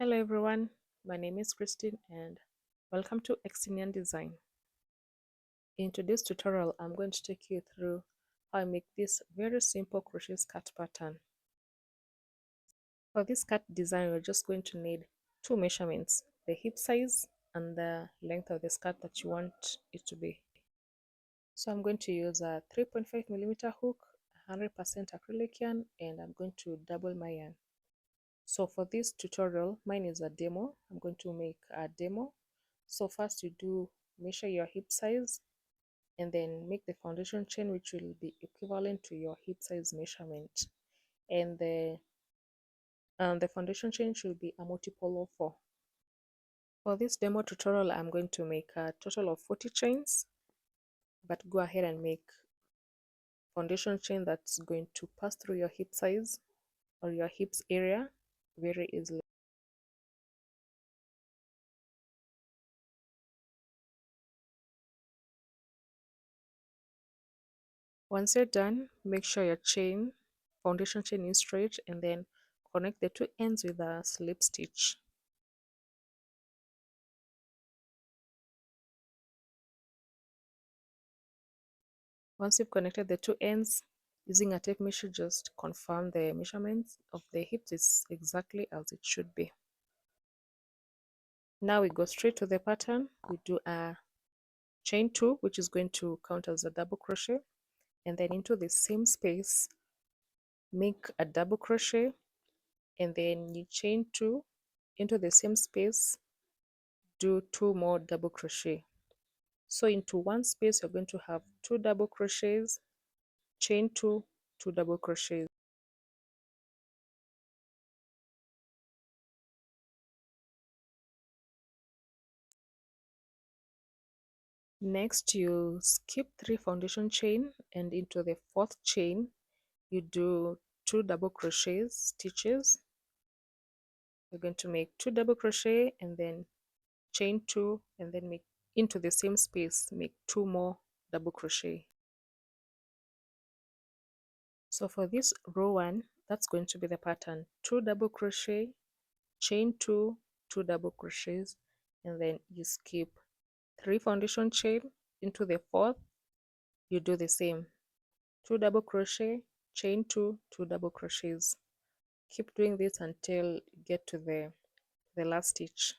Hello everyone, my name is Christine and welcome to Extinian Design. In today's tutorial, I'm going to take you through how I make this very simple crochet skirt pattern. For this skirt design, we're just going to need two measurements, the hip size and the length of the skirt that you want it to be. So I'm going to use a 3.5mm hook, 100% acrylic yarn, and I'm going to double my yarn. So for this tutorial, mine is a demo. I'm going to make a demo. So first you do measure your hip size and then make the foundation chain which will be equivalent to your hip size measurement. And the foundation chain should be a multiple of 4. For this demo tutorial, I'm going to make a total of 40 chains, but go ahead and make foundation chain that's going to pass through your hip size or your hips area very easily. Once you're done, make sure your foundation chain is straight and then connect the two ends with a slip stitch. Once you've connected the two ends, using a tape measure, just confirm the measurements of the hips is exactly as it should be. Now we go straight to the pattern. We do a chain 2, which is going to count as a double crochet, and then into the same space, make a double crochet, and then you chain 2 into the same space, do 2 more double crochet. So into one space, you're going to have 2 double crochets, chain 2, 2 double crochets. Next, you skip 3 foundation chain, and into the 4th chain, you do 2 double crochet stitches. You're going to make 2 double crochet and then chain 2, and then make into the same space, make 2 more double crochet. So for this row 1, that's going to be the pattern: 2 double crochet, chain 2, 2 double crochets, and then you skip 3 foundation chain. Into the 4th, you do the same: 2 double crochet, chain 2, 2 double crochets. Keep doing this until you get to the last stitch.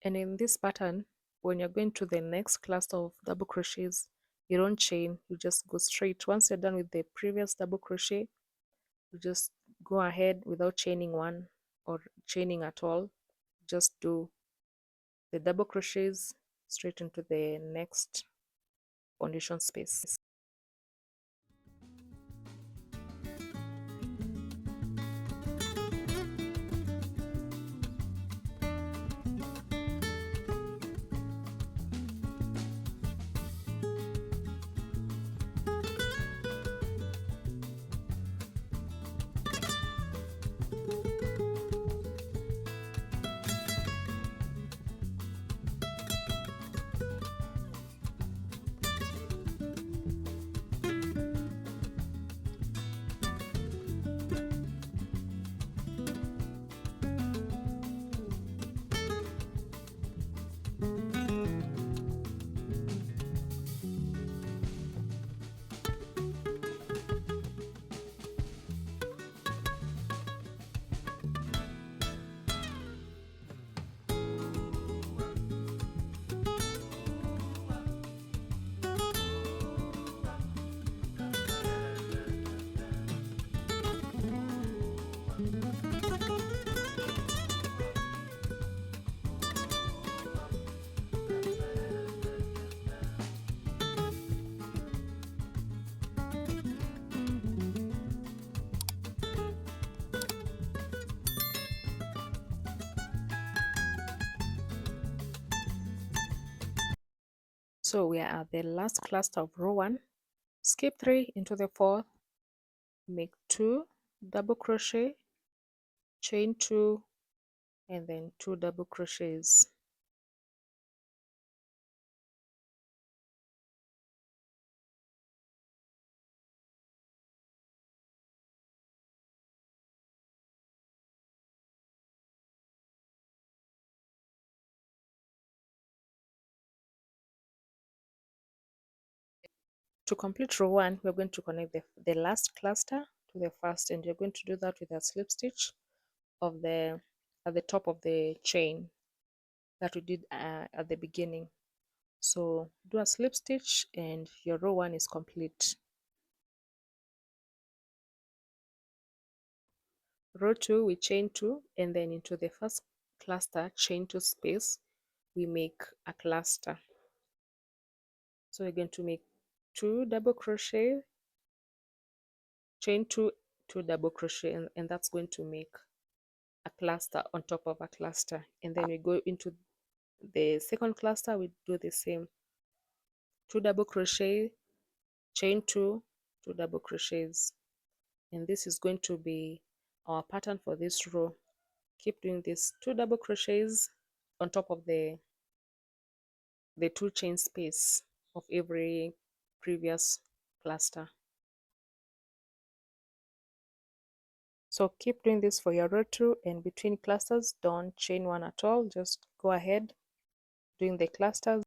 And in this pattern, when you're going to the next class of double crochets, you don't chain, you just go straight. Once you're done with the previous double crochet, you just go ahead without chaining one or chaining at all. Just do the double crochets straight into the next foundation space. So we are at the last cluster of row 1. Skip 3 into the 4th, make 2 double crochet, chain 2, and then 2 double crochets. To complete row 1, we're going to connect the last cluster to the first, and you're going to do that with a slip stitch of the at the top of the chain that we did at the beginning. So do a slip stitch and your row 1 is complete. Row 2, we chain 2, and then into the first cluster, chain 2 space, we make a cluster. So we're going to make 2 double crochet, chain 2, 2 double crochet, and that's going to make a cluster on top of a cluster. And then we go into the second cluster, we do the same, 2 double crochet, chain 2, 2 double crochets. And this is going to be our pattern for this row. Keep doing this, 2 double crochets on top of the 2 chain space of every previous cluster. So keep doing this for your row 2, and between clusters don't chain 1 at all, just go ahead doing the clusters.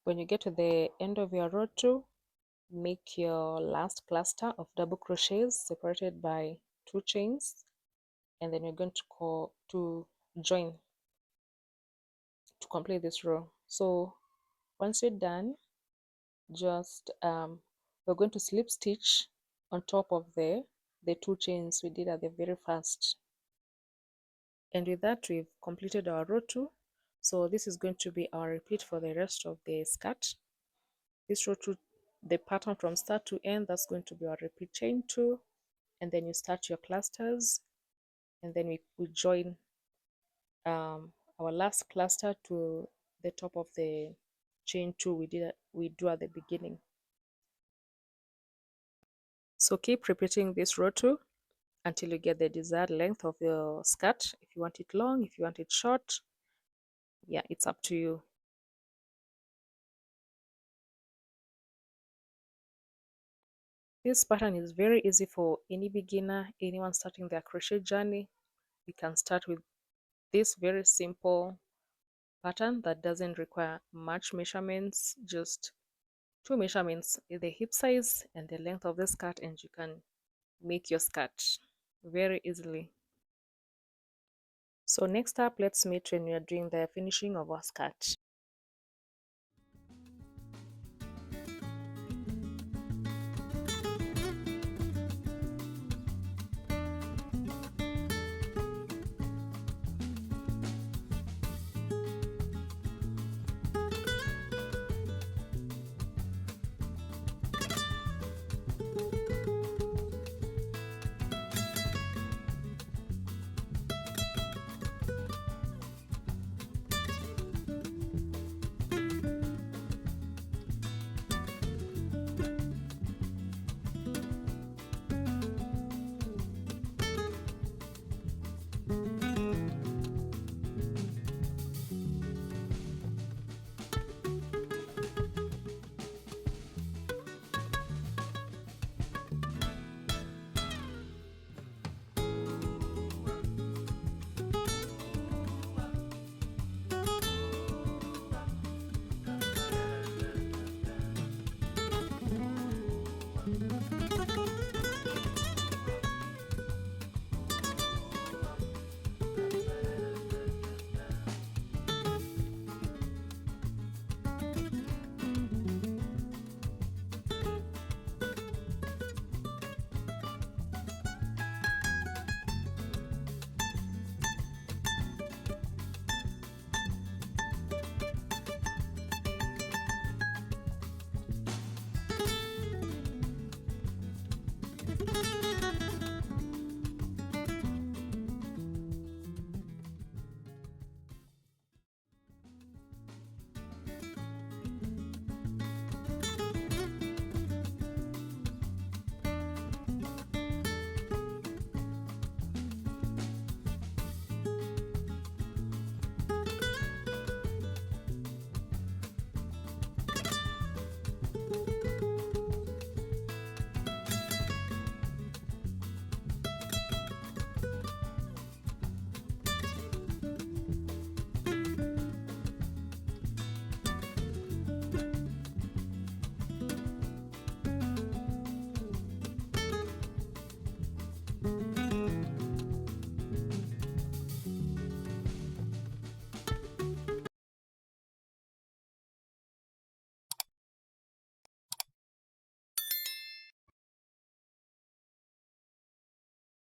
When you get to the end of your row 2, make your last cluster of double crochets separated by 2 chains, and then you're going to join to complete this row. So once you're done, just we're going to slip stitch on top of the 2 chains we did at the very first. And with that, we've completed our row 2. So this is going to be our repeat for the rest of the skirt. This row 2, the pattern from start to end, that's going to be our repeat chain 2, and then you start your clusters, and then we join our last cluster to the top of the chain 2 we do at the beginning. So keep repeating this row 2 until you get the desired length of your skirt. If you want it long, if you want it short, yeah, it's up to you. This pattern is very easy for any beginner, anyone starting their crochet journey. You can start with this very simple pattern that doesn't require much measurements, just 2 measurements, the hip size and the length of the skirt, and you can make your skirt very easily. So next up, let's meet when we are doing the finishing of our skirt.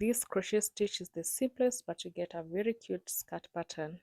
This crochet stitch is the simplest, but you get a very cute skirt pattern.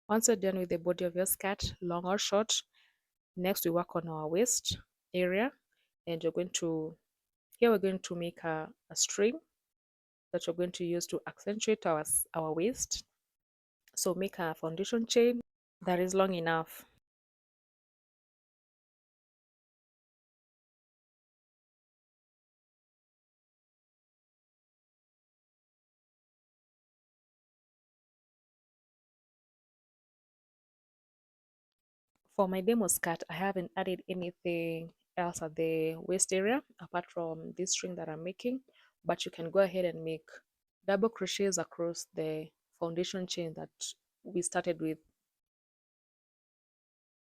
Once you're done with the body of your skirt, long or short, next we work on our waist area, and you're going to, here we're going to make a string that you're going to use to accentuate our waist. So make a foundation chain that is long enough. For my demo skirt, I haven't added anything else at the waist area apart from this string that I'm making, but you can go ahead and make double crochets across the foundation chain that we started with.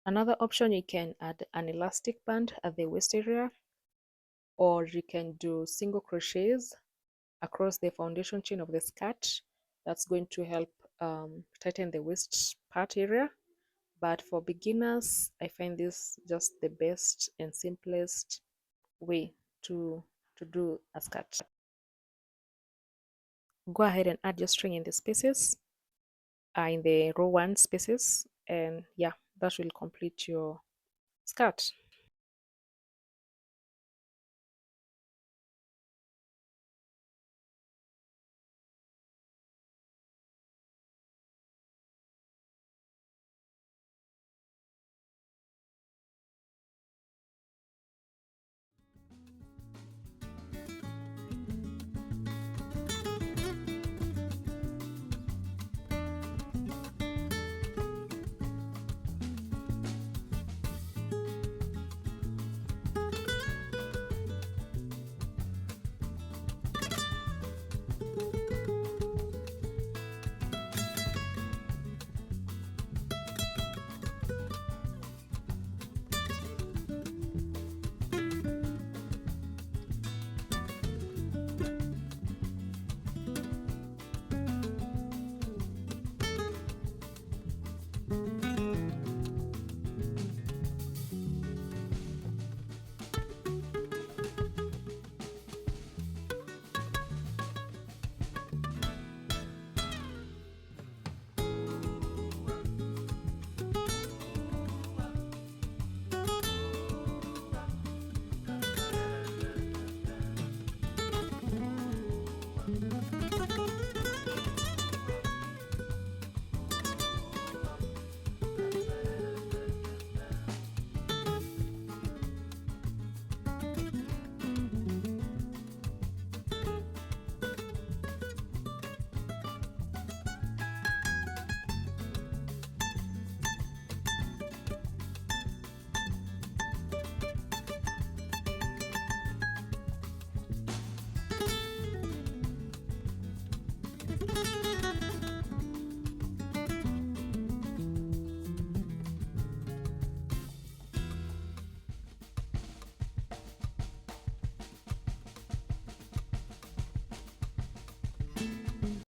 Another option, you can add an elastic band at the waist area, or you can do single crochets across the foundation chain of the skirt. That's going to help tighten the waist part area. But for beginners, I find this just the best and simplest way to do a skirt. Go ahead and add your string in the spaces, in the row 1 spaces, and yeah, that will complete your skirt.